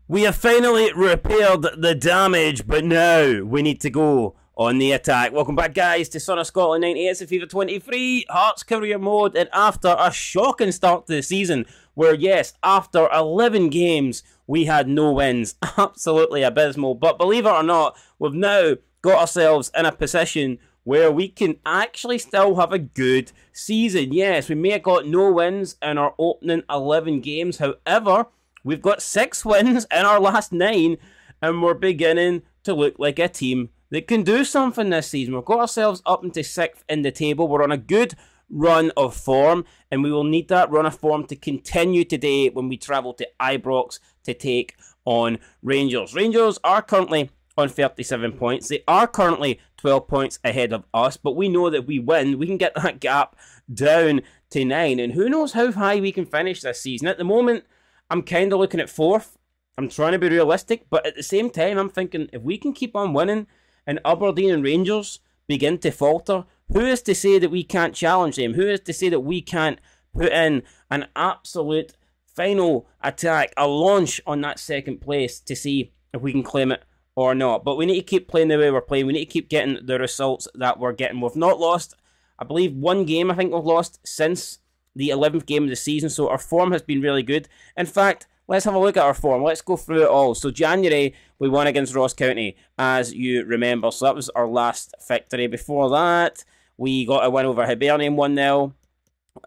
We have finally repaired the damage, but now we need to go on the attack. Welcome back, guys, to Son of Scotland 98. It's FIFA 23, Hearts Career Mode, and after a shocking start to the season, where, yes, after 11 games, we had no wins. Absolutely abysmal. But believe it or not, we've now got ourselves in a position where we can actually still have a good season. Yes, we may have got no wins in our opening 11 games. However, we've got 6 wins in our last 9, and we're beginning to look like a team that can do something this season. We've got ourselves up into 6th in the table. We're on a good run of form, and we will need that run of form to continue today when we travel to Ibrox to take on Rangers. Rangers are currently on 37 points. They are currently 12 points ahead of us, but we know that we win, we can get that gap down to 9, and who knows how high we can finish this season. At the moment, I'm kind of looking at 4th. I'm trying to be realistic, but at the same time, I'm thinking if we can keep on winning and Aberdeen and Rangers begin to falter, who is to say that we can't challenge them? Who is to say that we can't put in an absolute final attack, a launch on that 2nd place to see if we can claim it or not? But we need to keep playing the way we're playing. We need to keep getting the results that we're getting. We've not lost, I believe, 1 game I think we've lost since the 11th game of the season, so our form has been really good. In fact, let's have a look at our form. Let's go through it all. So January, we won against Ross County, as you remember. So that was our last victory. Before that, we got a win over Hibernian 1-0.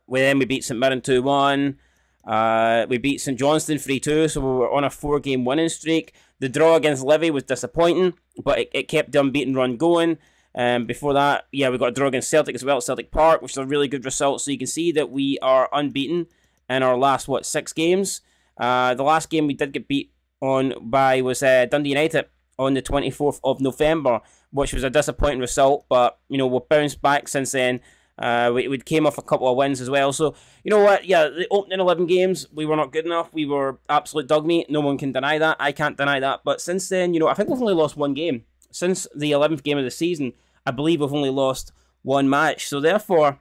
Then we beat St Mirren 2-1. We beat St Johnstone 3-2, so we were on a 4-game winning streak. The draw against Livy was disappointing, but it kept the unbeaten run going. Before that, yeah, we got a draw against Celtic as well at Celtic Park, which is a really good result. So you can see that we are unbeaten in our last, 6 games. The last game we did get beat on by was Dundee United on the 24th of November, which was a disappointing result, but, you know, we've bounced back since then. We came off a couple of wins as well. So, you know what, yeah, the opening 11 games, we were not good enough. We were absolute dog meat. No one can deny that. I can't deny that. But since then, you know, I think we've only lost 1 game. Since the 11th game of the season, I believe we've only lost 1 match. So therefore,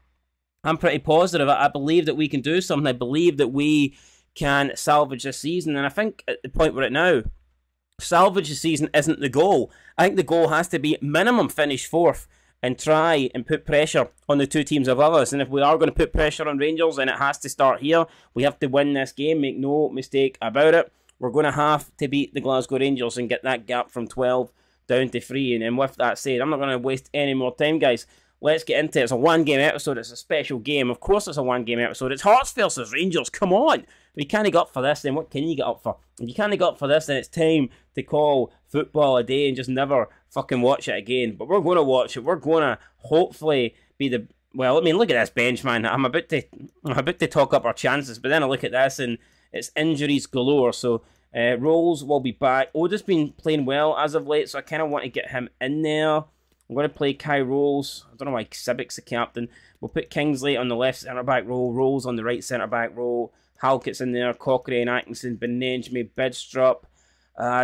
I'm pretty positive. I believe that we can do something. I believe that we can salvage this season. And I think at the point we're at now, salvage the season isn't the goal. I think the goal has to be minimum finish 4th and try and put pressure on the 2 teams above us. And if we are going to put pressure on Rangers, then it has to start here. We have to win this game. Make no mistake about it. We're going to have to beat the Glasgow Rangers and get that gap from 12 down to 3. And with that said, I'm not going to waste any more time, guys. Let's get into it. It's a 1-game episode. It's a special game. Of course it's a 1-game episode. It's Hearts versus Rangers. Come on. If you can't get up for this, then what can you get up for? If you can't get up for this, then it's time to call football a day and just never fucking watch it again. But we're going to watch it. We're going to hopefully be the... Well, I mean, look at this bench, man. I'm about to talk up our chances, but then I look at this and it's injuries galore. So Rolls will be back. Oda's been playing well as of late, so I kind of want to get him in there. I'm going to play Kai Rolls. I don't know why Sibic's the captain. We'll put Kingsley on the left centre-back role, Rolls on the right centre-back role, Halkett's in there, Cochrane, Atkinson, Benenjmi, Bidstrup.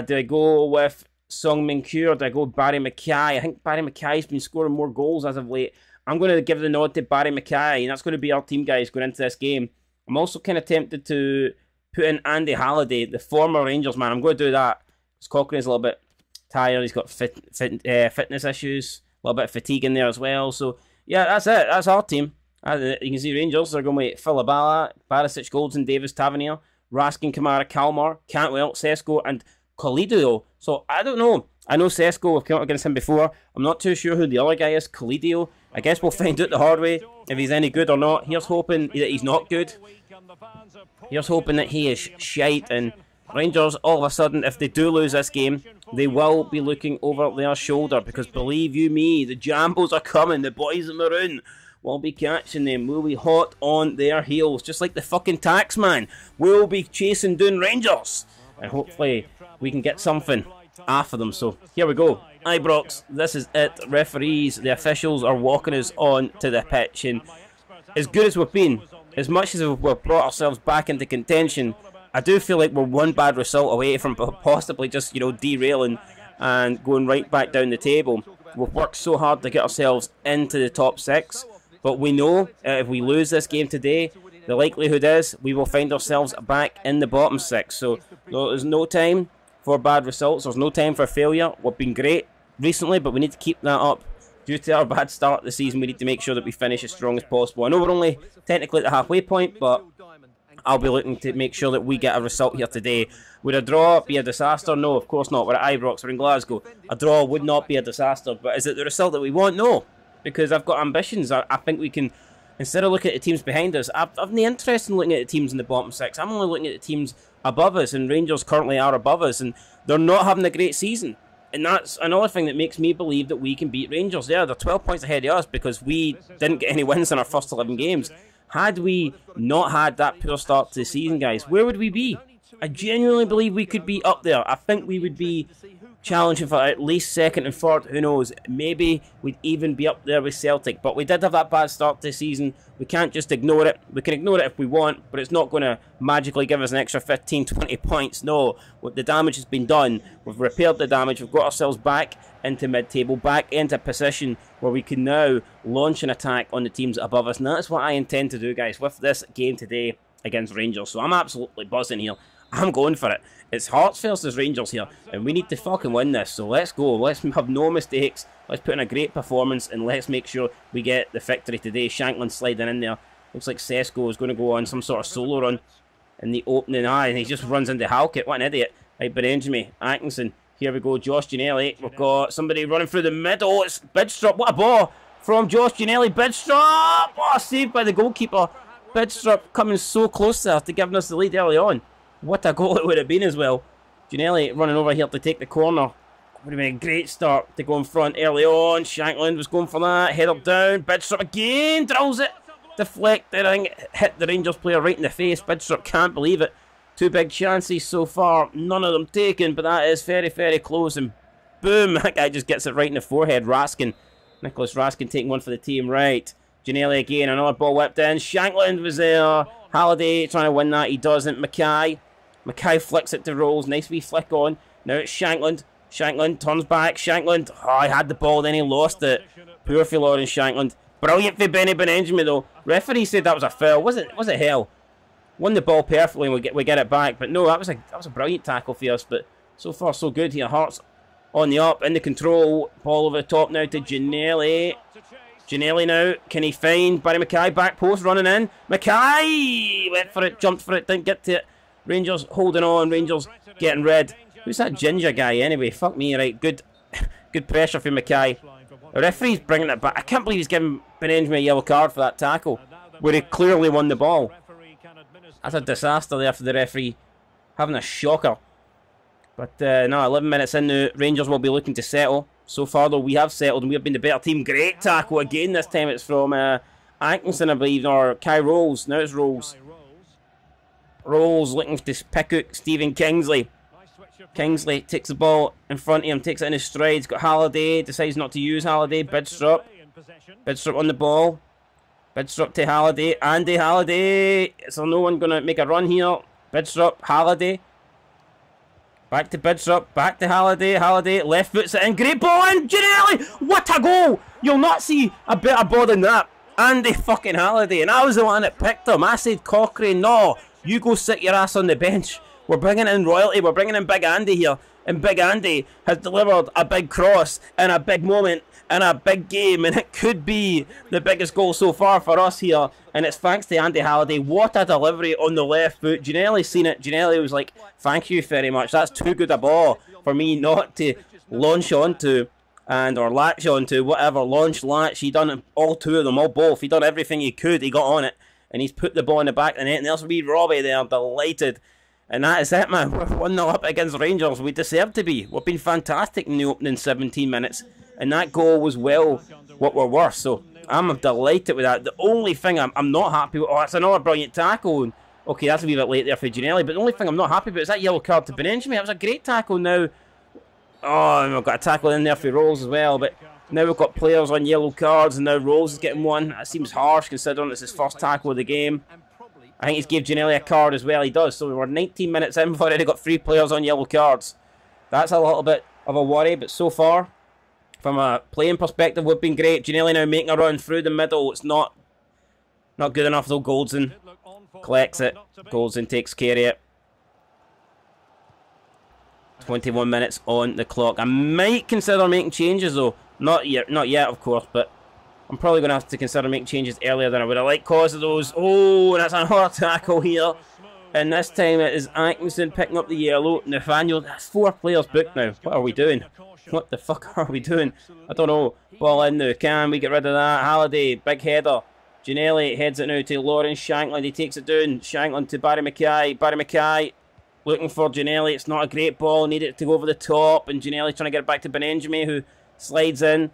Do I go with Song Min Kyu or do I go with Barry Mackay? I think Barry Mackay's been scoring more goals as of late. I'm going to give the nod to Barry Mackay, and that's going to be our team, guys, going into this game. I'm also kind of tempted to put in Andy Halliday, the former Rangers man. I'm going to do that because Cochrane's a little bit tired. He's got fitness issues, a little bit of fatigue in there as well. So, yeah, that's it. That's our team. You can see Rangers, they're going with Philibala, Barisic, Goldson, Davis, Tavernier, Raskin, Kamara, Kalmar, Cantwell, Sesko, and Colidio. So, I don't know. I know Sesko, we've come up against him before. I'm not too sure who the other guy is, Colidio. I guess we'll find out the hard way if he's any good or not. Here's hoping that he's not good. Here's hoping that he is shite. And Rangers, all of a sudden, if they do lose this game, they will be looking over their shoulder. Because believe you me, the Jambos are coming. The boys in maroon will be catching them. We'll be hot on their heels. Just like the fucking taxman. We'll be chasing down Rangers. And hopefully we can get something after them. So here we go. Ibrox, this is it. Referees, the officials are walking us on to the pitch. And as good as we've been, as much as we've brought ourselves back into contention, I do feel like we're one bad result away from possibly just, you know, derailing and going right back down the table. We've worked so hard to get ourselves into the top 6, but we know if we lose this game today, the likelihood is we will find ourselves back in the bottom 6. So there's no time for bad results. There's no time for failure. We've been great recently, but we need to keep that up. Due to our bad start of the season, we need to make sure that we finish as strong as possible. I know we're only technically at the halfway point, but I'll be looking to make sure that we get a result here today. Would a draw be a disaster? No, of course not. We're at Ibrox, we're in Glasgow. A draw would not be a disaster, but is it the result that we want? No, because I've got ambitions. I think we can, instead of looking at the teams behind us, I've no interest in looking at the teams in the bottom six. I'm only looking at the teams above us, and Rangers currently are above us, and they're not having a great season. And that's another thing that makes me believe that we can beat Rangers. Yeah, they're 12 points ahead of us because we didn't get any wins in our first 11 games. Had we not had that poor start to the season, guys, where would we be? I genuinely believe we could be up there. I think we would be challenging for at least second and third. Who knows? Maybe we'd even be up there with Celtic. But we did have that bad start to the season. We can't just ignore it. We can ignore it if we want, but it's not going to magically give us an extra 15, 20 points. No, the damage has been done. We've repaired the damage. We've got ourselves back into mid-table, back into a position where we can now launch an attack on the teams above us. And that's what I intend to do, guys, with this game today against Rangers. So I'm absolutely buzzing here. I'm going for it. It's Hearts versus Rangers here, and we need to fucking win this. So let's go. Let's have no mistakes. Let's put in a great performance, and let's make sure we get the victory today. Shankland sliding in there. Looks like Sesko is going to go on some sort of solo run in the opening. And he just runs into Halkett. What an idiot. Right, Benjamin, Atkinson. Here we go, Josh Ginnelly. We've got somebody running through the middle. It's Bidstrup. What a ball from Josh Ginnelly. Bidstrup! What a save by the goalkeeper. Bidstrup coming so close there to giving us the lead early on. What a goal it would have been as well. Ginnelly running over here to take the corner. Would have been a great start to go in front early on. Shankland was going for that. Header down. Bidstrup again. Drills it. Deflected. I think hit the Rangers player right in the face. Bidstrup can't believe it. Two big chances so far. None of them taken, but that is very, very close. And boom. That guy just gets it right in the forehead. Raskin. Nicholas Raskin taking one for the team. Right. Ginnelly again. Another ball whipped in. Shankland was there. Halliday trying to win that. He doesn't. Mackay flicks it to Rolls. Nice wee flick on. Now it's Shankland. Shankland turns back. Shankland. Oh, he had the ball, then he lost it. Poor for Lawrence Shankland. Brilliant for Benny Benjamin though. Referee said that was a foul. Was it hell? Won the ball perfectly and we get it back. But no, that was a brilliant tackle for us. But so far so good here. Hearts on the up, in the control. Ball over the top now to Ginnelly. Ginnelly now. Can he find Barry Mackay? Back post running in. Mackay went for it, jumped for it, didn't get to it. Rangers holding on. Rangers getting red. Who's that ginger guy anyway? Fuck me, right. Good pressure for Mackay. The referee's bringing it back. I can't believe he's giving Benjamin a yellow card for that tackle, where he clearly won the ball. That's a disaster there for the referee. Having a shocker. But no, 11 minutes in now. Rangers will be looking to settle. So far though, we have settled and we have been the better team. Great tackle again. This time it's from Atkinson, I believe, or Kai Rolls. Now it's Rolls. Rolls looking to pick out Stephen Kingsley. Kingsley takes the ball in front of him, takes it in his strides. Got Halliday, decides not to use Halliday. Bidstrup. Bidstrup on the ball. Bidstrup to Halliday. Andy Halliday. Is there no one going to make a run here? Bidstrup, Halliday. Back to Bidstrup, back to Halliday. Halliday left foots it in. Great ball in. Ginnelly! What a goal! You'll not see a better ball than that. Andy fucking Halliday. And I was the one that picked him. I said, Cochrane, no. You go sit your ass on the bench. We're bringing in royalty. We're bringing in Big Andy here. And Big Andy has delivered a big cross in a big moment in a big game. And it could be the biggest goal so far for us here. And it's thanks to Andy Halliday. What a delivery on the left foot. Ginnelly's seen it. Ginnelly was like, thank you very much. That's too good a ball for me not to launch onto. Or latch onto. Whatever. Launch, latch. He done all two of them. All both. He done everything he could. He got on it. And he's put the ball in the back of the net. And there's wee Robbie there, delighted. And that is it, man. We're 1-0 up against Rangers. We deserve to be. We've been fantastic in the opening 17 minutes. And that goal was well what we're worth. So I'm delighted with that. The only thing I'm not happy with... Oh, it's another brilliant tackle. And, okay, that's a wee bit late there for Ginnelly. But the only thing I'm not happy about is that yellow card to Benjamin. That was a great tackle now. Oh, and we've got a tackle in there for Rolls as well. But now we've got players on yellow cards, and now Rolls is getting one. That seems harsh considering it's his first tackle of the game. I think he's gave Ginnelly a card as well. He does. So we're 19 minutes in. We've already got 3 players on yellow cards. That's a little bit of a worry, but so far, from a playing perspective, we've been great. Ginnelly now making a run through the middle. It's not good enough though. Goldson collects it. Goldson takes care of it. 21 minutes on the clock. I might consider making changes though. Not yet, of course, but I'm probably going to have to consider making changes earlier than I would have liked because of those. Oh, and that's another tackle here. And this time it is Atkinson picking up the yellow. Nathaniel, that's 4 players booked now. What are we doing? What the fuck are we doing? I don't know. Ball in now. Can we get rid of that? Halliday, big header. Ginnelly heads it now to Lawrence Shankland. He takes it down. Shankland to Barry Mackay. Barry Mackay looking for Ginnelly. It's not a great ball. Need it to go over the top. And Ginnelly trying to get it back to Benenjami, who slides in.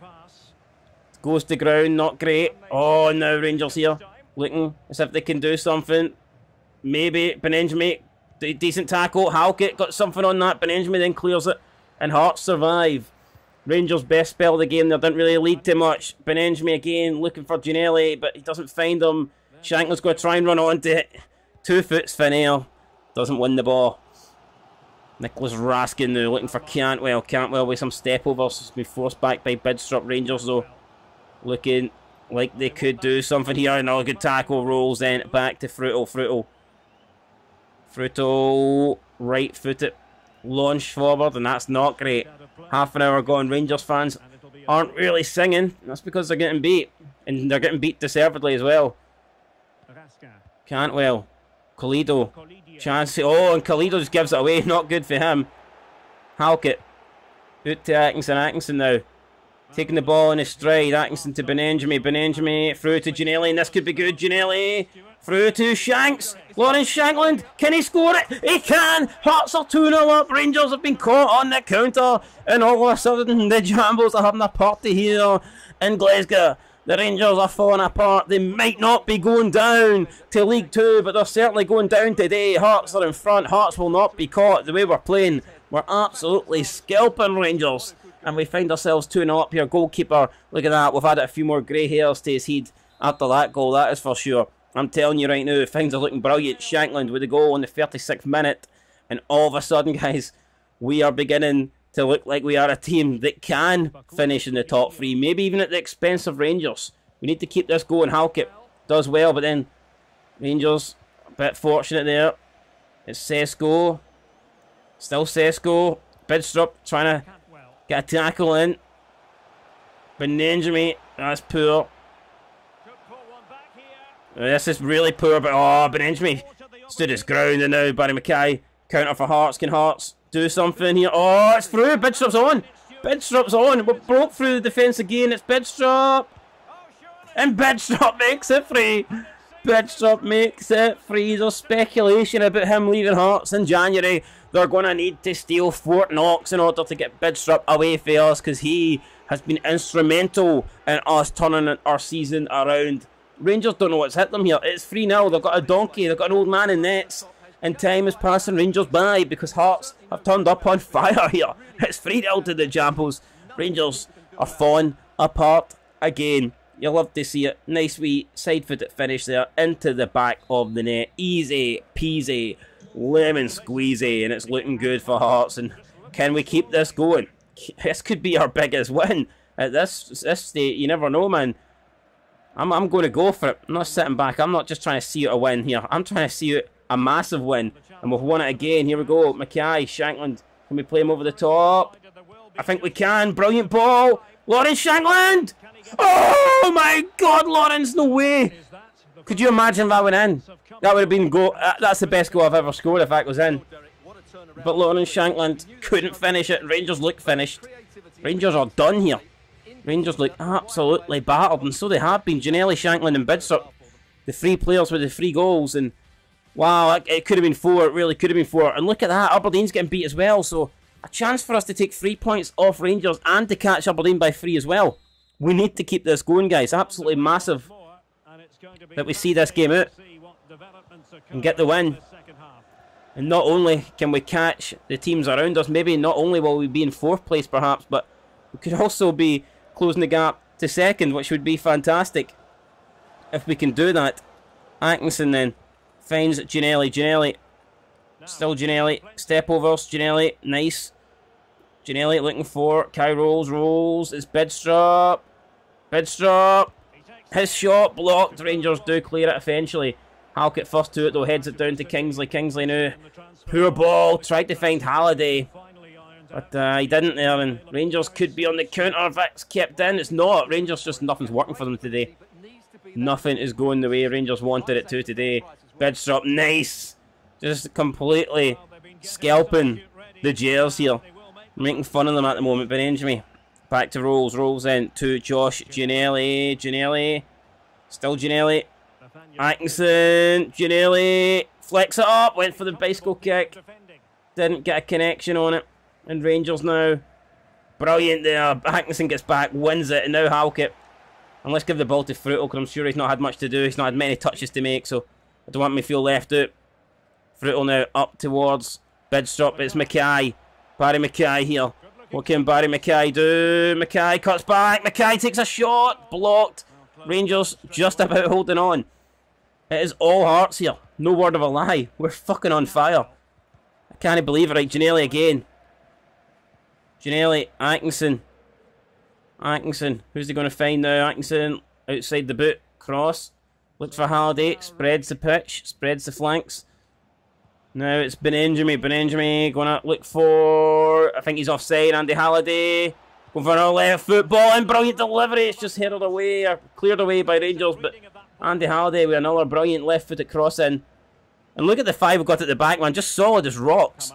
Goes to ground. Not great. Oh, now Rangers here. Looking as if they can do something. Maybe Benenjami. Decent tackle. Halkett got something on that. Benenjami then clears it. And Hearts survive. Rangers' best spell of the game. They didn't really lead too much. Benenjami again looking for Ginnelly, but he doesn't find him. Shankland's going to try and run onto it. 2 foot Finnair. Doesn't win the ball. Nicholas Raskin now looking for Cantwell. Cantwell with some step overs. Has been forced back by Bidstrup. Rangers though looking like they could do something here. Another good tackle. Rolls then back to Frutal. Frutal right foot it. Launch forward, and that's not great. Half an hour gone. Rangers fans aren't really singing. That's because they're getting beat. And they're getting beat deservedly as well. Cantwell. Kalido. Chance. Oh, and Kalido just gives it away. Not good for him. Halkett. Out to Atkinson. Atkinson now. Taking the ball in his stride. Atkinson to Benenjami. Benenjami through to Ginnelly. And this could be good. Ginnelly. Through to Shanks. Lawrence Shankland. Can he score it? He can. Hearts are 2-0 up. Rangers have been caught on the counter. And all of a sudden, the Jambos are having a party here in Glasgow. The Rangers are falling apart. They might not be going down to League 2, but they're certainly going down today. Hearts are in front. Hearts will not be caught the way we're playing. We're absolutely scalping Rangers. And we find ourselves 2-0 up here. Goalkeeper, look at that. We've added a few more grey hairs to his head after that goal. That is for sure. I'm telling you right now, things are looking brilliant. Shankland with the goal in the 36th minute. And all of a sudden, guys, we are beginning to look like we are a team that can finish in the top 3. Maybe even at the expense of Rangers. We need to keep this going. Halkett does well, but then Rangers, a bit fortunate there. It's Sesko. Still Sesko. Bidstrup trying to get a tackle in. Benenjami, that's poor. This is really poor, but oh, Benenjami stood his ground, and now Barry Mackay counter for Hearts. Can Hearts do something here? Oh, it's through. Bidstrup's on. Bidstrup's on. We broke through the defence again. It's Bidstrup. And Bidstrup makes it free. Bidstrup makes it free. There's speculation about him leaving Hearts in January. They're going to need to steal Fort Knox in order to get Bidstrup away for us, because he has been instrumental in us turning our season around. Rangers don't know what's hit them here. It's 3-0. They've got a donkey. They've got an old man in nets. And time is passing Rangers by because Hearts have turned up on fire here. It's 3-0 to the Jambos. Rangers are falling apart again. You love to see it. Nice wee side-footed finish there into the back of the net. Easy peasy, lemon squeezy, and it's looking good for Hearts. And can we keep this going? This could be our biggest win at this state. You never know, man. I'm going to go for it. I'm not sitting back. I'm not just trying to see it a win here. I'm trying to see it a massive win. And we've won it again. Here we go. Mackay, Shankland. Can we play him over the top? I think we can. Brilliant ball. Lawrence Shankland. Oh my God, Lawrence. No way. Could you imagine if that went in? That would have been goal. That's the best goal I've ever scored if that goes in. But Lawrence Shankland couldn't finish it. Rangers look finished. Rangers are done here. Rangers look absolutely battered, and so they have been. Ginnelly, Shankland and Bidstrup, the 3 players with the 3 goals, and wow, it could have been 4, it really could have been 4. And look at that, Aberdeen's getting beat as well, so a chance for us to take 3 points off Rangers and to catch Aberdeen by 3 as well. We need to keep this going, guys. Absolutely massive that we see this game out and get the win. And not only can we catch the teams around us, maybe not only will we be in 4th place perhaps, but we could also be closing the gap to 2nd, which would be fantastic if we can do that. Atkinson then finds Ginnelly. Ginnelly, still Ginnelly. Step overs, Ginnelly, nice. Ginnelly looking for Kai rolls. It's Bidstrup. Bidstrup. His shot blocked. Rangers do clear it eventually. Halkett first to it though, heads it down to Kingsley. Kingsley now. Poor ball. Tried to find Halliday. But he didn't there, and Rangers could be on the counter if that's kept in. It's not. Rangers just, nothing's working for them today. Nothing is going the way Rangers wanted it to today. Bidstrup, nice. Just completely scalping the Jers here. Making fun of them at the moment. Benjamin back to Rolls. Rolls in to Josh Ginnelly. Ginnelly. Still Ginnelly. Atkinson. Ginnelly. Flex it up. Went for the bicycle kick. Didn't get a connection on it. And Rangers now. Brilliant there. Atkinson gets back. Wins it. And now Halkett. And let's give the ball to Fruitel, because I'm sure he's not had much to do. He's not had many touches to make, so I don't want me to feel left out. Fruitel now up towards Bidstrup. It's Mackay. Barry Mackay here. What can Barry Mackay do? Mackay cuts back. Mackay takes a shot. Blocked. Rangers just about holding on. It is all Hearts here. No word of a lie. We're fucking on fire. I can't believe it. Right, Ginnelly again. Ginnelly, Atkinson. Atkinson. Who's he going to find now? Atkinson outside the boot. Cross. Looks for Halliday. Spreads the pitch. Spreads the flanks. Now it's Benjamin. Benjamin going to look for... I think he's offside. Andy Halliday. Going for a left foot ball. And brilliant delivery. It's just headed away. Or cleared away by Rangers. But Andy Halliday with another brilliant left footed cross in. And look at the five we've got at the back, man. Just solid as rocks.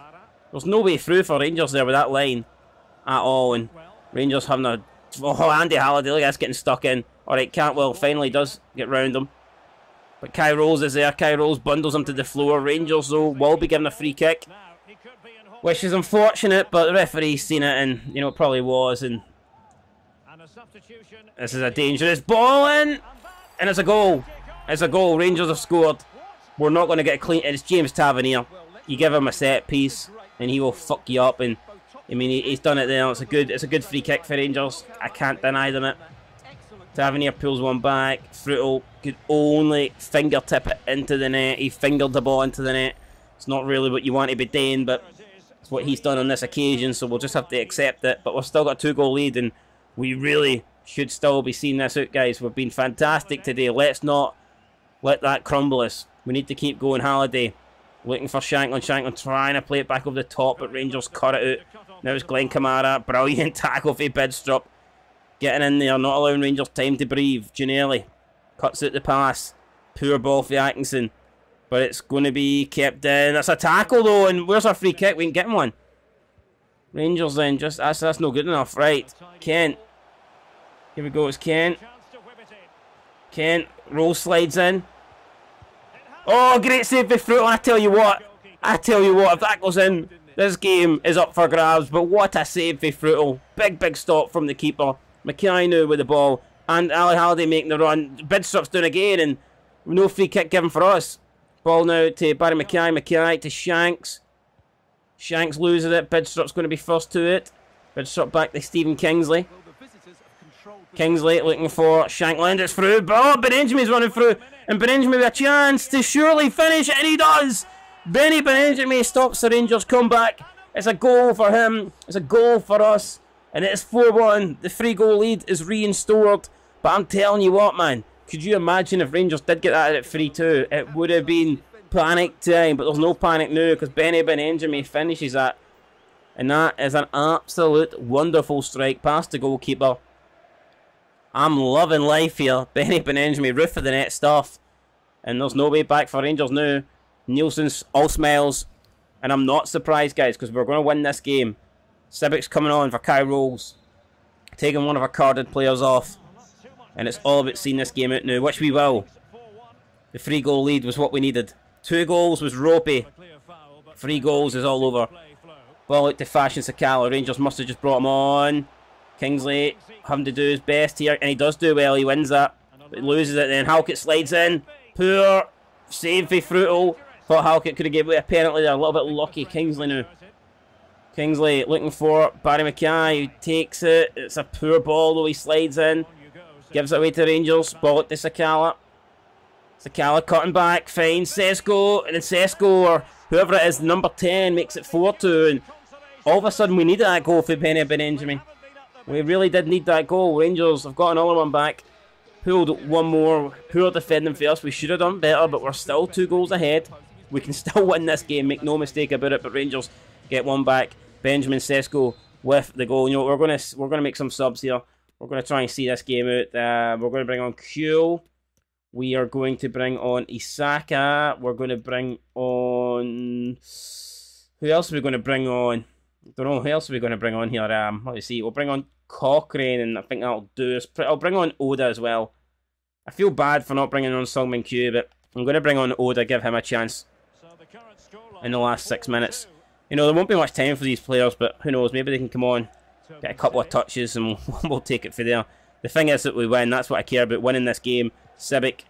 There's no way through for Rangers there with that line. At all. And Rangers having a... Oh, Andy Halliday, look at us getting stuck in. Alright, Cantwell finally does get round him. But Kai Rolls is there. Kai Rolls bundles him to the floor. Rangers, though, will be given a free kick. Which is unfortunate, but the referee's seen it, and, you know, it probably was. And this is a dangerous ball in. And it's a goal. It's a goal. Rangers have scored. We're not going to get a clean... It's James Tavernier. You give him a set piece, and he will fuck you up. And I mean, he's done it there. It's a good free kick for Rangers. I can't deny them it. Tavernier pulls one back. Fruitel could only fingertip it into the net. He fingered the ball into the net. It's not really what you want to be doing, but it's what he's done on this occasion, so we'll just have to accept it. But we've still got a 2-goal lead, and we really should still be seeing this out, guys. We've been fantastic today. Let's not let that crumble us. We need to keep going. Halliday looking for Shanklin. Shanklin trying to play it back over the top, but Rangers cut it out. Now it's Glenn Kamara. Brilliant tackle for Bidstrup. Getting in there, not allowing Rangers time to breathe. Ginnelly cuts out the pass. Poor ball for Atkinson. But it's going to be kept in. That's a tackle though, and where's our free kick? We ain't getting one. Rangers then, just that's no good enough. Right, Kent. Here we go, it's Kent. Kent, roll slides in. Oh, great save by Fruitel. I tell you what, if that goes in, this game is up for grabs. But what a save by Fruitel. Big stop from the keeper. Mackay now with the ball, and Ali Halliday making the run. Bidstrup's doing again, and no free kick given for us. Ball now to Barry Mackay. Mackay to Shanks. Shanks loses it. Bidstrup's going to be first to it. Bidstrup back to Stephen Kingsley. Kingsley looking for Shanklin. It's through. Oh, Benjamin's running through, and Benjamin with a chance to surely finish it, and he does. Benny Benjamin stops the Rangers comeback. It's a goal for him. It's a goal for us. And it's 4-1. The 3-goal lead is reinstored. But I'm telling you what, man. Could you imagine if Rangers did get that at 3-2? It would have been panic time. But there's no panic now, because Benny Benjamin finishes that. And that is an absolute wonderful strike past the goalkeeper. I'm loving life here. Benny Benjamin, roof of the net stuff. And there's no way back for Rangers now. Nielsen's all smiles. And I'm not surprised, guys, because we're going to win this game. Sibbick's coming on for Kai Rolls. Taking one of our carded players off. And it's all about seeing this game out now, which we will. The 3-goal lead was what we needed. 2 goals was ropey. 3 goals is all over. Ball out to Fashion Sakala. Rangers must have just brought him on. Kingsley having to do his best here. And he does do well. He wins that. But he loses it then. Halkett slides in. Poor save for Fruitel. Thought Halkett could have given away a penalty there. A little bit lucky. Kingsley now. Kingsley looking for Barry Mackay, who takes it. It's a poor ball though, he slides in. Gives it away to Rangers. Ball it to Sakala. Sakala cutting back, finds Sesko, and then Sesko, or whoever it is, number 10, makes it 4-2. And all of a sudden we needed that goal for Benny Benjamin. We really did need that goal. Rangers have got another one back. Pulled one more. Poor defending for us. We should have done better, but we're still 2 goals ahead. We can still win this game, make no mistake about it, but Rangers get one back. Benjamin Sesko with the goal. You know, we're gonna make some subs here. We're gonna try and see this game out. We're gonna bring on Q. We are going to bring on Isaka. We're going to bring on... Who else are we going to bring on? I don't know. Who else are we going to bring on here? Let me see. We'll bring on Cochrane, and I think that'll do us. I'll bring on Oda as well. I feel bad for not bringing on Sungmin Q, but I'm going to bring on Oda, give him a chance in the last 6 minutes. You know, there won't be much time for these players, but who knows? Maybe they can come on, get a couple of touches, and we'll take it for there. The thing is that we win. That's what I care about, winning this game. Sibic,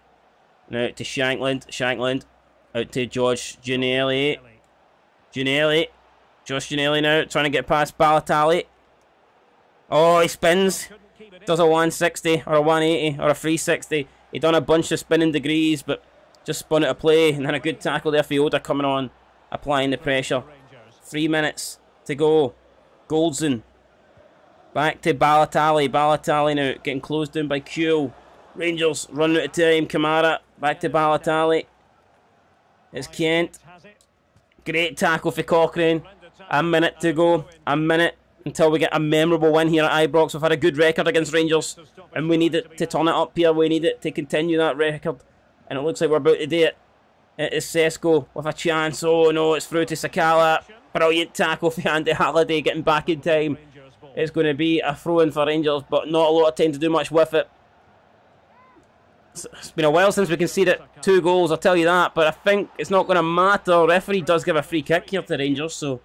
now to Shankland, out to George Giannelli. Josh Giannelli now, trying to get past Balotelli. Oh, he spins, does a 160, or a 180, or a 360. He done a bunch of spinning degrees, but just spun it a play, and then a good tackle there for Yoda coming on, applying the pressure. 3 minutes to go. Goldson, back to Balotelli now, getting closed down by Q. Rangers run out of time. Kamara back to Balotelli. It's Kent. Great tackle for Cochrane. A minute to go. A minute until we get a memorable win here at Ibrox. We've had a good record against Rangers, and we need it to turn it up here. We need it to continue that record, and it looks like we're about to do it. It is Sesko with a chance. Oh no, it's through to Sakala. Brilliant tackle for Andy Halliday, getting back in time. It's going to be a throw-in for Rangers, but not a lot of time to do much with it. It's been a while since we conceded 2 goals, I'll tell you that, but I think it's not going to matter. The referee does give a free kick here to Rangers, so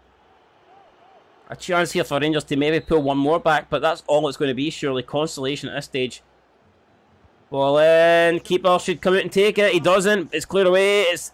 a chance here for Rangers to maybe pull one more back, but that's all it's going to be, surely. Consolation at this stage. Ball in, keeper should come out and take it. He doesn't. It's cleared away. It's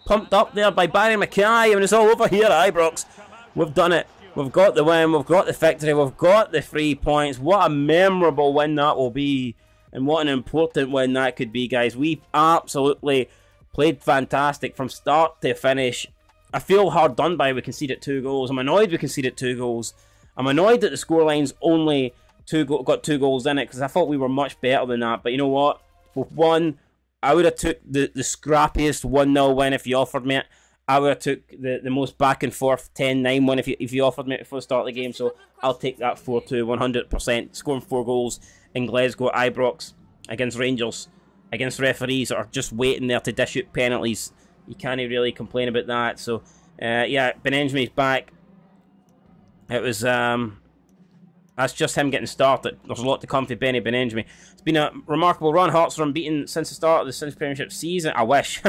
pumped up there by Barry Mackay, and it's all over here at Ibrox. We've done it. We've got the win. We've got the victory. We've got the 3 points. What a memorable win that will be. And what an important win that could be, guys. We absolutely played fantastic from start to finish. I feel hard done by we conceded 2 goals. I'm annoyed we conceded 2 goals. I'm annoyed that the scoreline's only got 2 goals in it, because I thought we were much better than that. But you know what? We've won. I would have took the scrappiest 1-0 win if you offered me it. I would have took the most back and forth 10-9 win if you offered me it before the start of the game. So I'll take that 4-2 100%. Scoring 4 goals in Glasgow, Ibrox, against Rangers, against referees that are just waiting there to dish out penalties. You can't really complain about that. So, yeah, Benenjami's back. It was, that's just him getting started. There's a lot to come for Benny Benenjami. It's been a remarkable run. Hearts are unbeaten since the start of the Sims Premiership season. I wish.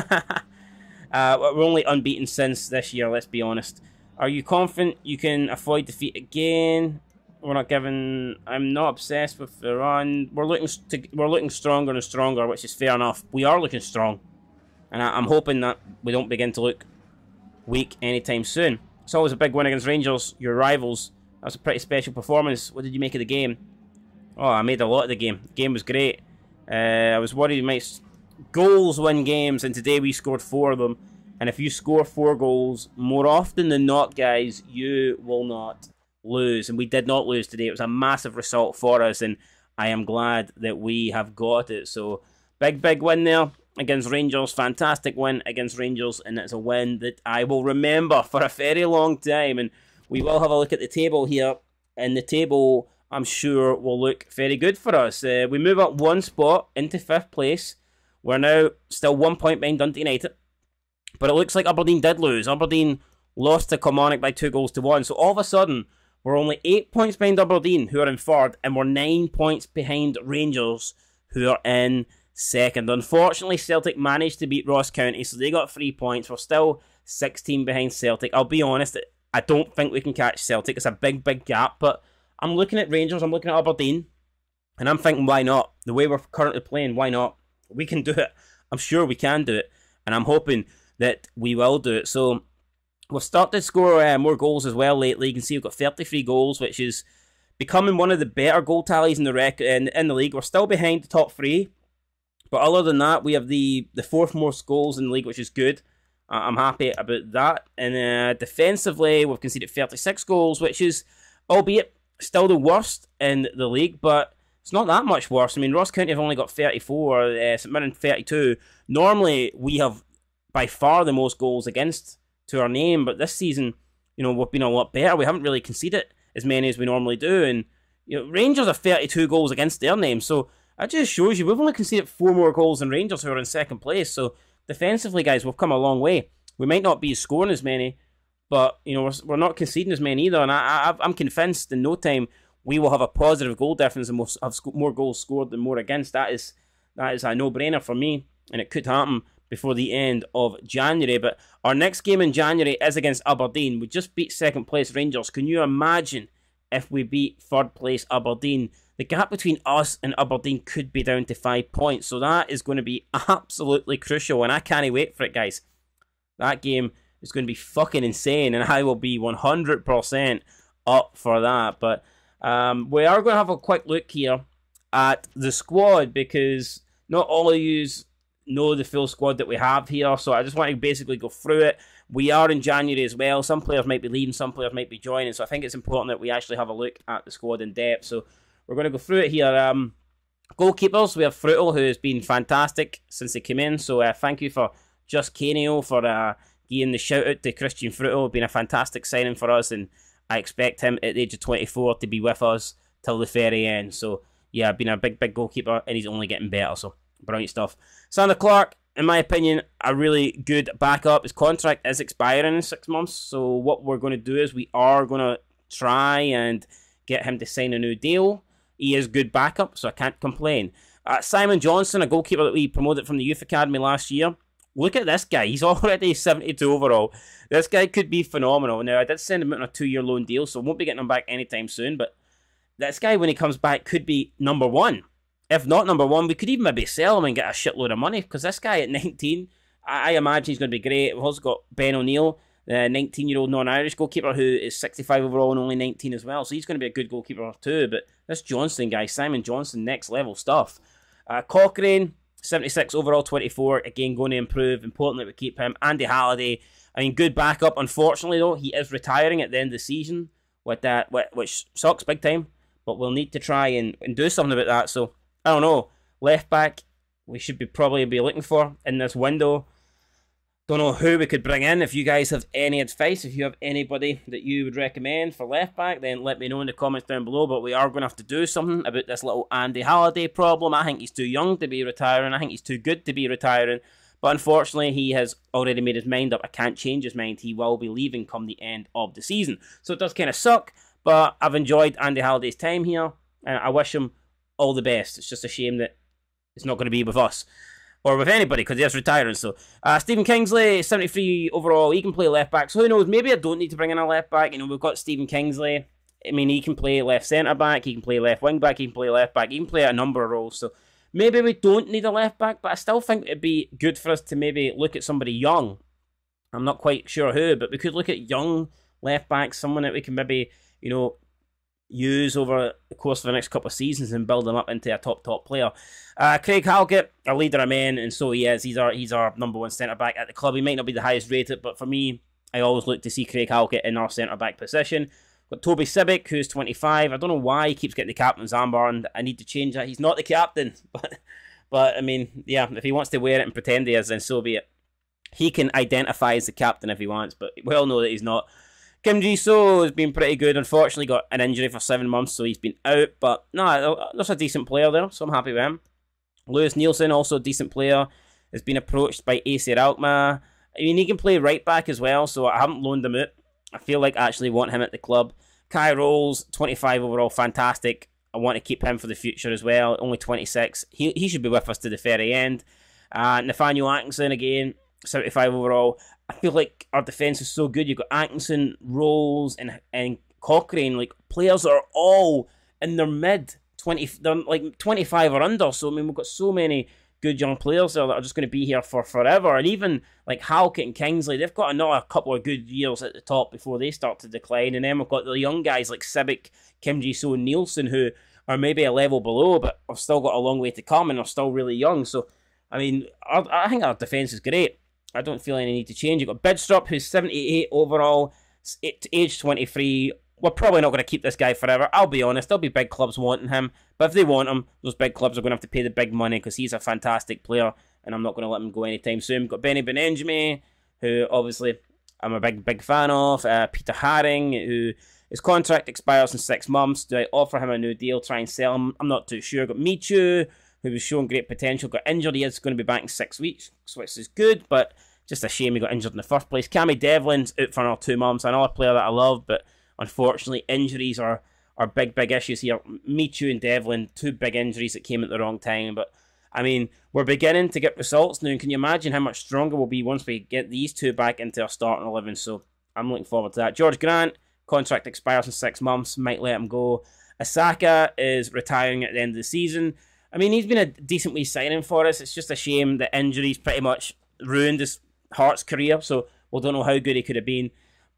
We're only unbeaten since this year, let's be honest. Are you confident you can avoid defeat again? We're not giving. I'm not obsessed with the run. We're looking stronger and stronger, which is fair enough. We are looking strong, and I'm hoping that we don't begin to look weak anytime soon. It's always a big win against Rangers, your rivals. That was a pretty special performance. What did you make of the game? Oh, I made a lot of the game. The game was great. I was worried we might. Goals win games, and today we scored 4 of them. And if you score 4 goals, more often than not, guys, you will not lose. And we did not lose today. It was a massive result for us, and I am glad that we have got it. So, big win there against Rangers. Fantastic win against Rangers, and it's a win that I will remember for a very long time. And we will have a look at the table here, and the table, I'm sure, will look very good for us. We move up 1 spot into 5th place. We're now still 1 point behind Dundee United, but it looks like Aberdeen did lose. Aberdeen lost to Kilmarnock by 2-1. So all of a sudden, we're only 8 points behind Aberdeen, who are in 3rd, and we're 9 points behind Rangers, who are in 2nd. Unfortunately, Celtic managed to beat Ross County, so they got 3 points. We're still 16 behind Celtic. I'll be honest, I don't think we can catch Celtic. It's a big gap, but I'm looking at Rangers, I'm looking at Aberdeen, and I'm thinking, why not? The way we're currently playing, why not? We can do it. I'm sure we can do it, and I'm hoping that we will do it. So we've started to score more goals as well lately. You can see we've got 33 goals, which is becoming one of the better goal tallies in the league. We're still behind the top 3, but other than that, we have the 4th most goals in the league, which is good. I'm happy about that. And defensively, we've conceded 36 goals, which is, albeit, still the worst in the league, but it's not that much worse. I mean, Ross County have only got 34, St Mirren 32. Normally, we have by far the most goals against to our name, but this season, we've been a lot better. We haven't really conceded as many as we normally do. And, Rangers are 32 goals against their name. So that just shows you we've only conceded 4 more goals than Rangers, who are in second place. So defensively, guys, we've come a long way. We might not be scoring as many, but, we're not conceding as many either. And I'm convinced in no time we will have a positive goal difference and we'll have more goals scored than more against. That is a no-brainer for me, and it could happen before the end of January. But our next game in January is against Aberdeen. We just beat second place Rangers. Can you imagine if we beat third place Aberdeen? The gap between us and Aberdeen could be down to 5 points. So that is going to be absolutely crucial, and I can't wait for it, guys. That game is going to be fucking insane, and I will be 100% up for that. But we are going to have a quick look here at the squad, because not all of you know the full squad that we have here, so I just want to basically go through it. We are in January as well. Some players might be leaving, some players might be joining, so I think it's important that we actually have a look at the squad in depth. So we're going to go through it here. Goalkeepers, we have Fruitel, who has been fantastic since he came in, so thank you for Just Canio for giving the shout out to Christian Fruitel. Been a fantastic signing for us, and I expect him at the age of 24 to be with us till the very end. So yeah, been a big goalkeeper, and he's only getting better, so brilliant stuff. Sander Clark, in my opinion, a really good backup. His contract is expiring in 6 months, so what we're going to do is we are going to try and get him to sign a new deal. He is good backup, so I can't complain. Simon Johnson, a goalkeeper that we promoted from the Youth Academy last year. Look at this guy. He's already 72 overall. This guy could be phenomenal. Now, I did send him out on a 2-year loan deal, so won't be getting him back anytime soon, but this guy, when he comes back, could be number 1. If not number 1, we could even maybe sell him and get a shitload of money, because this guy at 19, I imagine he's going to be great. We've also got Ben O'Neill, the 19-year-old non-Irish goalkeeper who is 65 overall and only 19 as well, so he's going to be a good goalkeeper too. But this Johnson guy, Simon Johnson, next level stuff. Cochrane, 76 overall, 24, again going to improve. Important that we keep him. Andy Halliday, I mean, good backup. Unfortunately though, he is retiring at the end of the season, with that, which sucks big time, but we'll need to try and do something about that. So I don't know. Left back, we should probably be looking for in this window. Don't know who we could bring in. If you guys have any advice, if you have anybody that you would recommend for left back, then let me know in the comments down below. But we are going to have to do something about this little Andy Halliday problem. I think he's too young to be retiring. I think he's too good to be retiring. But unfortunately, he has already made his mind up. I can't change his mind. He will be leaving come the end of the season. So it does kind of suck. But I've enjoyed Andy Halliday's time here, and I wish him all the best. It's just a shame that it's not going to be with us or with anybody, because he is retiring. So Stephen Kingsley, 73 overall, he can play left back. So who knows, maybe I don't need to bring in a left back. We've got Stephen Kingsley. I mean, he can play left centre back, he can play left wing back, he can play left back, he can play a number of roles. So maybe we don't need a left back, but I still think it'd be good for us to maybe look at somebody young. I'm not quite sure who, but we could look at young left backs, someone that we can maybe, use over the course of the next couple of seasons and build them up into a top player. Craig Halkett, our leader of men, and so he is. He's our number 1 centre back at the club. He might not be the highest rated, but for me, I always look to see Craig Halkett in our centre back position. Got Toby Sibic, who's 25. I don't know why he keeps getting the captain's armband. I need to change that. He's not the captain, but I mean, yeah, if he wants to wear it and pretend he is, then so be it. He can identify as the captain if he wants, but we all know that he's not. Kim Ji-soo has been pretty good. Unfortunately, got an injury for 7 months, so he's been out. But no, there's a decent player there, so I'm happy with him. Lewis Nielsen, also a decent player, has been approached by AC Alkmaar. I mean, he can play right back as well, so I haven't loaned him out. I feel like I actually want him at the club. Kai Rolls, 25 overall, fantastic. I want to keep him for the future as well. Only 26. He should be with us to the very end. Nathaniel Atkinson, again, 75 overall. I feel like our defence is so good. You've got Atkinson, Rolls, and Cochrane. Like, players are all in their mid-20s. They're like 25 or under. So, I mean, we've got so many good young players there that are just going to be here for forever. And even like Halkett and Kingsley, they've got another couple of good years at the top before they start to decline. And then we've got the young guys like Sibic, Kim Ji-soo, and Nielsen, who are maybe a level below, but have still got a long way to come and are still really young. So, I mean, I think our defence is great. I don't feel any need to change. You've got Bidstrup, who's 78 overall, age 23. We're probably not going to keep this guy forever. I'll be honest. There'll be big clubs wanting him. But if they want him, those big clubs are going to have to pay the big money because he's a fantastic player and I'm not going to let him go anytime soon. We've got Benny Benenjame, who obviously I'm a big fan of. Peter Haring, who his contract expires in 6 months. Do I offer him a new deal, try and sell him? I'm not too sure. Got Michu, who was showing great potential, got injured. He is going to be back in 6 weeks, which is good, but just a shame he got injured in the first place. Cammy Devlin's out for another 2 months. Another player that I love, but unfortunately injuries are big issues here. Michu and Devlin, 2 big injuries that came at the wrong time, but I mean, we're beginning to get results now, and can you imagine how much stronger we'll be once we get these 2 back into our starting 11? So I'm looking forward to that. George Grant, contract expires in 6 months, might let him go. Asaka is retiring at the end of the season. I mean, he's been a decent wee signing for us. It's just a shame that injuries pretty much ruined his Hearts career, so we don't know how good he could have been.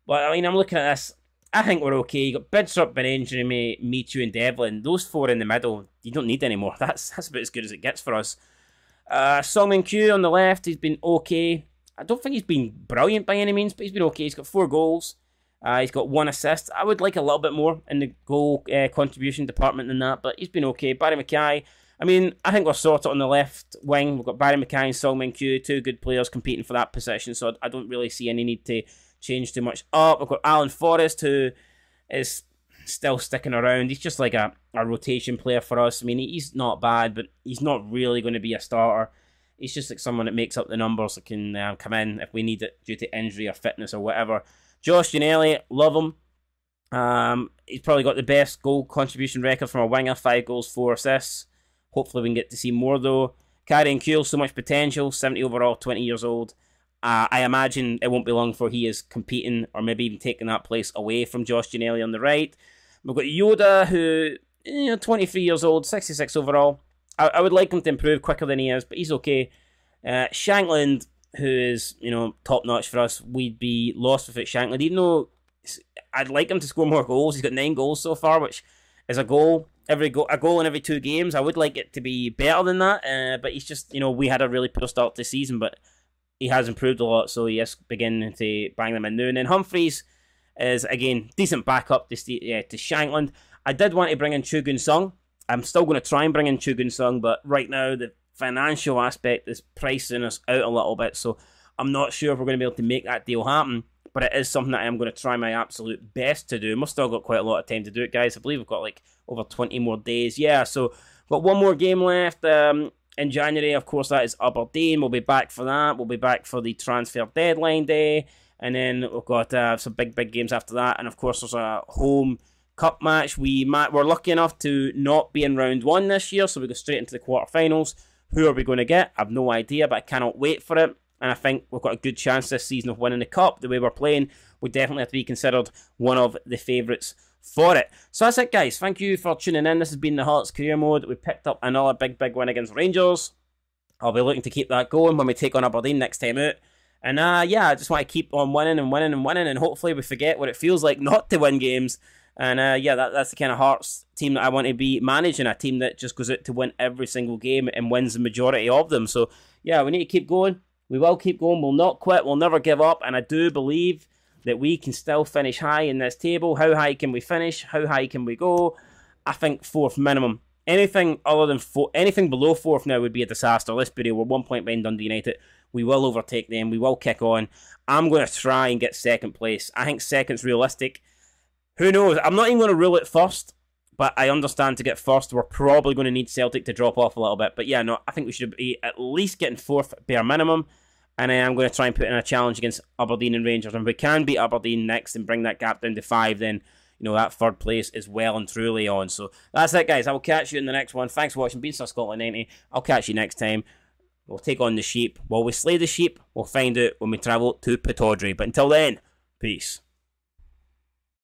But I mean, I'm looking at this. I think we're okay. You got Bidstrup, Benenjami, Michu, and Devlin. Those 4 in the middle, you don't need anymore. That's about as good as it gets for us. Songmin Q on the left, he's been okay. I don't think he's been brilliant by any means, but he's been okay. He's got 4 goals. He's got 1 assist. I would like a little bit more in the goal contribution department than that, but he's been okay. Barry Mackay, I mean, I think we're sorted on the left wing. We've got Barry Mackay and Songmin Q, 2 good players competing for that position, so I don't really see any need to change too much up. We've got Alan Forrest, who is still sticking around. He's just like a rotation player for us. I mean, he's not bad, but he's not really going to be a starter. He's just like someone that makes up the numbers that can come in if we need it due to injury or fitness or whatever. Josh Ginnelly, love him. He's probably got the best goal contribution record from a winger, 5 goals, 4 assists. Hopefully we can get to see more though. Kieran Kuehl, so much potential, 70 overall, 20 years old. I imagine it won't be long before he is competing or maybe even taking that place away from Josh Ginnelly on the right. We've got Yoda, who, 23 years old, 66 overall. I would like him to improve quicker than he is, but he's okay. Shankland, who is, top-notch for us. We'd be lost without Shankland, even though I'd like him to score more goals. He's got 9 goals so far, which is a goal in every 2 games. I would like it to be better than that, but he's just, we had a really poor start to the season, but he has improved a lot, so he is beginning to bang them in now. And then Humphreys is, again, decent backup to Shankland. I did want to bring in Chugun Sung. I'm still going to try and bring in Chugun Sung, but right now the financial aspect is pricing us out a little bit, so I'm not sure if we're going to be able to make that deal happen, but it is something that I am going to try my absolute best to do. We've still got quite a lot of time to do it, guys. I believe we've got like over 20 more days. Yeah, so we've got 1 more game left. In January, of course, that is Aberdeen. We'll be back for that. We'll be back for the transfer deadline day. And then we've got some big games after that. And, of course, there's a home cup match. We're lucky enough to not be in round 1 this year, so we go straight into the quarterfinals. Who are we going to get? I have no idea, but I cannot wait for it. And I think we've got a good chance this season of winning the cup. The way we're playing, we definitely have to be considered one of the favourites for it. So that's it, guys. Thank you for tuning in. This has been the Hearts Career Mode. We picked up another big win against Rangers. I'll be looking to keep that going when we take on Aberdeen next time out. And yeah, I just want to keep on winning, and hopefully we forget what it feels like not to win games. And yeah, that's the kind of Hearts team that I want to be managing, a team that just goes out to win every single game and wins the majority of them. So yeah, we need to keep going. We will keep going. We'll not quit. We'll never give up. And I do believe that we can still finish high in this table. How high can we finish? How high can we go? I think 4th minimum. Anything other than anything below 4th now would be a disaster. Let's be real. We're 1 point behind Dundee United. We will overtake them. We will kick on. I'm going to try and get 2nd place. I think 2nd's realistic. Who knows? I'm not even going to rule it 1st, but I understand to get 1st, we're probably going to need Celtic to drop off a little bit. But yeah, no, I think we should be at least getting 4th bare minimum. And I'm going to try and put in a challenge against Aberdeen and Rangers. And if we can beat Aberdeen next and bring that gap down to 5, then, that 3rd place is well and truly on. So that's it, guys. I will catch you in the next one. Thanks for watching. Beanstar Scotland 90. I'll catch you next time. We'll take on the sheep. While we slay the sheep, we'll find out when we travel to Pittodrie. But until then, peace.